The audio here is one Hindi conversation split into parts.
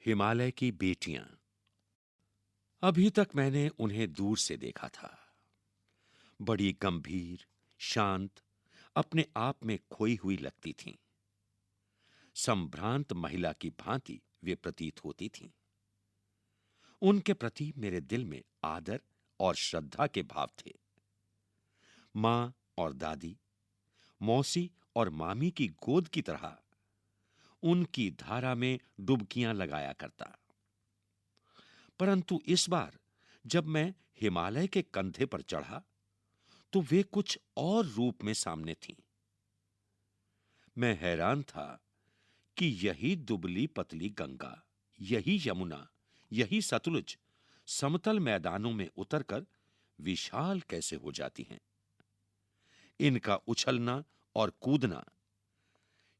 हिमालय की बेटियां। अभी तक मैंने उन्हें दूर से देखा था। बड़ी गंभीर, शांत, अपने आप में खोई हुई लगती थीं। संभ्रांत महिला की भांति वे प्रतीत होती थीं। उनके प्रति मेरे दिल में आदर और श्रद्धा के भाव थे। मां और दादी, मौसी और मामी की गोद की तरह उनकी धारा में डुबकियां लगाया करता। परंतु इस बार जब मैं हिमालय के कंधे पर चढ़ा तो वे कुछ और रूप में सामने थीं। मैं हैरान था कि यही दुबली पतली गंगा, यही यमुना, यही सतलुज समतल मैदानों में उतरकर विशाल कैसे हो जाती हैं। इनका उछलना और कूदना,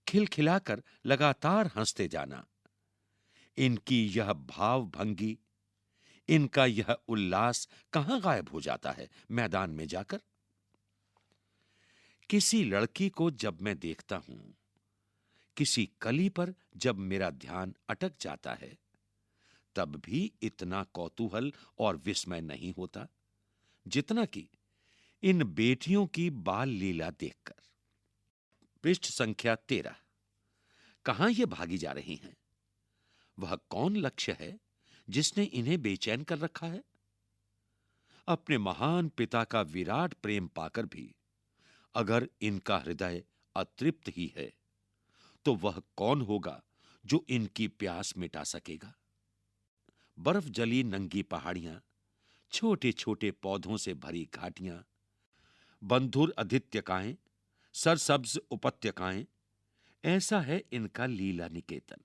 खिलखिलाकर लगातार हंसते जाना, इनकी यह भावभंगी, इनका यह उल्लास कहां गायब हो जाता है मैदान में जाकर। किसी लड़की को जब मैं देखता हूं, किसी कली पर जब मेरा ध्यान अटक जाता है, तब भी इतना कौतूहल और विस्मय नहीं होता जितना कि इन बेटियों की बाल लीला देखकर। पृष्ठ संख्या 13। कहां ये भागी जा रही हैं? वह कौन लक्ष्य है जिसने इन्हें बेचैन कर रखा है? अपने महान पिता का विराट प्रेम पाकर भी अगर इनका हृदय अतृप्त ही है, तो वह कौन होगा जो इनकी प्यास मिटा सकेगा? बर्फ जली नंगी पहाड़ियां, छोटे छोटे पौधों से भरी घाटियां, बंधुर अधित्यकाएं, सरसब्ज उपत्यकाएं, ऐसा है इनका लीला निकेतन।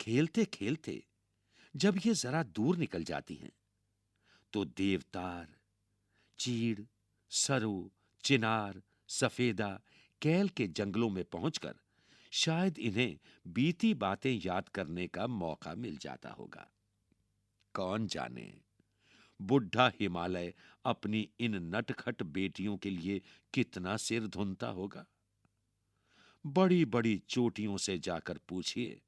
खेलते खेलते जब ये जरा दूर निकल जाती हैं, तो देवतार, चीड़, सरो, चिनार, सफेदा, कैल के जंगलों में पहुंचकर शायद इन्हें बीती बातें याद करने का मौका मिल जाता होगा। कौन जाने, बुढ़ा हिमालय अपनी इन नटखट बेटियों के लिए कितना सिर धुनता होगा। बड़ी बड़ी चोटियों से जाकर पूछिए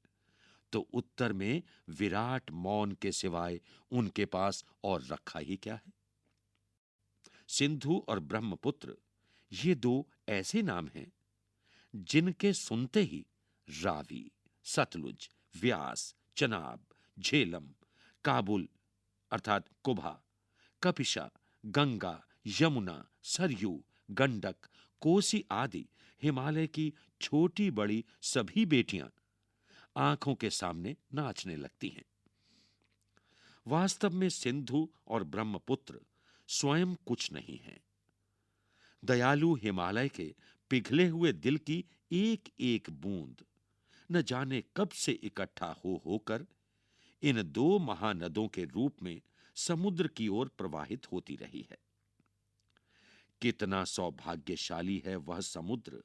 तो उत्तर में विराट मौन के सिवाय उनके पास और रखा ही क्या है। सिंधु और ब्रह्मपुत्र, ये दो ऐसे नाम हैं जिनके सुनते ही रावी, सतलुज, व्यास, चनाब, झेलम, काबुल अर्थात कुभा, कपिशा, गंगा, यमुना, सरयू, गंडक, कोसी आदि हिमालय की छोटी बड़ी सभी बेटियां आंखों के सामने नाचने लगती हैं। वास्तव में सिंधु और ब्रह्मपुत्र स्वयं कुछ नहीं है। दयालु हिमालय के पिघले हुए दिल की एक एक बूंद न जाने कब से इकट्ठा हो होकर इन दो महानदों के रूप में समुद्र की ओर प्रवाहित होती रही है। कितना सौभाग्यशाली है वह समुद्र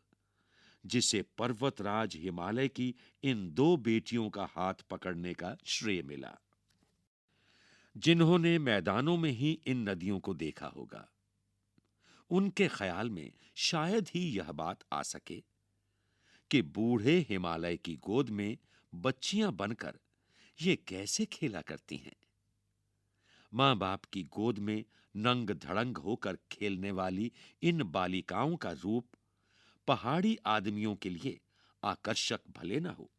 जिसे पर्वतराज हिमालय की इन दो बेटियों का हाथ पकड़ने का श्रेय मिला, जिन्होंने मैदानों में ही इन नदियों को देखा होगा। उनके ख्याल में शायद ही यह बात आ सके कि बूढ़े हिमालय की गोद में बच्चियां बनकर ये कैसे खेला करती हैं। मां बाप की गोद में नंग धड़ंग होकर खेलने वाली इन बालिकाओं का रूप पहाड़ी आदमियों के लिए आकर्षक भले न हो,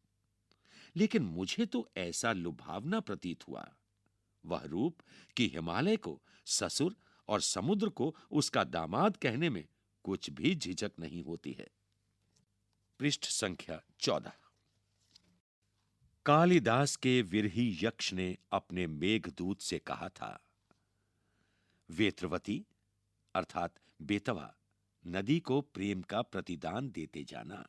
लेकिन मुझे तो ऐसा लुभावना प्रतीत हुआ वह रूप कि हिमालय को ससुर और समुद्र को उसका दामाद कहने में कुछ भी झिझक नहीं होती है। पृष्ठ संख्या 14। कालिदास के विरही यक्ष ने अपने मेघदूत से कहा था, वेत्रवती अर्थात बेतवा नदी को प्रेम का प्रतिदान देते जाना।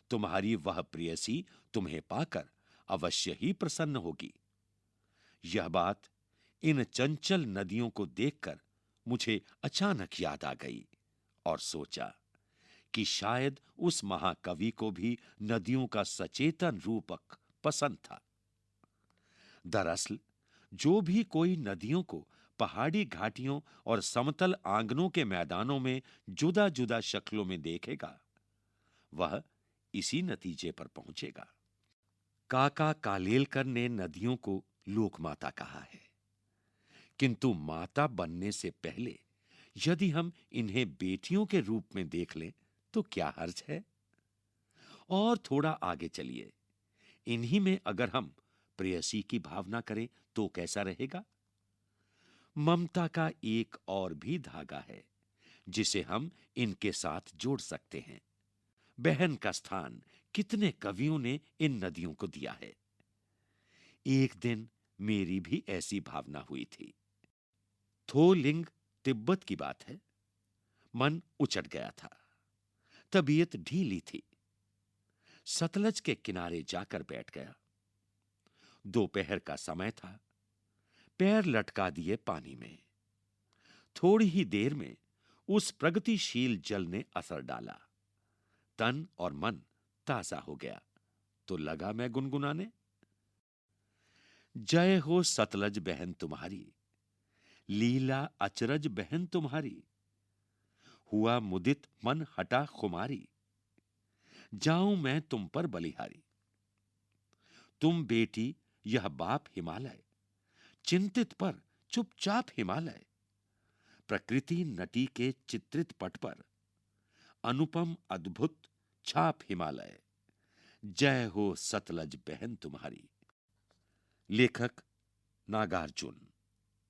तुम्हारी वह प्रेयसी तुम्हें पाकर अवश्य ही प्रसन्न होगी। यह बात इन चंचल नदियों को देखकर मुझे अचानक याद आ गई और सोचा कि शायद उस महाकवि को भी नदियों का सचेतन रूपक पसंद था। दरअसल जो भी कोई नदियों को पहाड़ी घाटियों और समतल आंगनों के मैदानों में जुदा-जुदा शक्लों में देखेगा, वह इसी नतीजे पर पहुंचेगा। काका कालेलकर ने नदियों को लोकमाता कहा है, किंतु माता बनने से पहले यदि हम इन्हें बेटियों के रूप में देख लें तो क्या हर्ज है। और थोड़ा आगे चलिए, इन्हीं में अगर हम प्रेयसी की भावना करें तो कैसा रहेगा। ममता का एक और भी धागा है जिसे हम इनके साथ जोड़ सकते हैं। बहन का स्थान कितने कवियों ने इन नदियों को दिया है। एक दिन मेरी भी ऐसी भावना हुई थी। थोलिंग तिब्बत की बात है। मन उचट गया था, तबीयत ढीली थी। सतलज के किनारे जाकर बैठ गया। दोपहर का समय था। पैर लटका दिए पानी में। थोड़ी ही देर में उस प्रगतिशील जल ने असर डाला। तन और मन ताजा हो गया तो लगा मैं गुनगुनाने, जय हो सतलज बहन तुम्हारी, लीला अचरज बहन तुम्हारी, हुआ मुदित मन हटा खुमारी, जाऊं मैं तुम पर बलिहारी। तुम बेटी यह बाप हिमालय, चिंतित पर चुपचाप हिमालय, प्रकृति नटी के चित्रित पट पर, अनुपम अद्भुत छाप हिमालय, जय हो सतलज बहन तुम्हारी। लेखक नागार्जुन।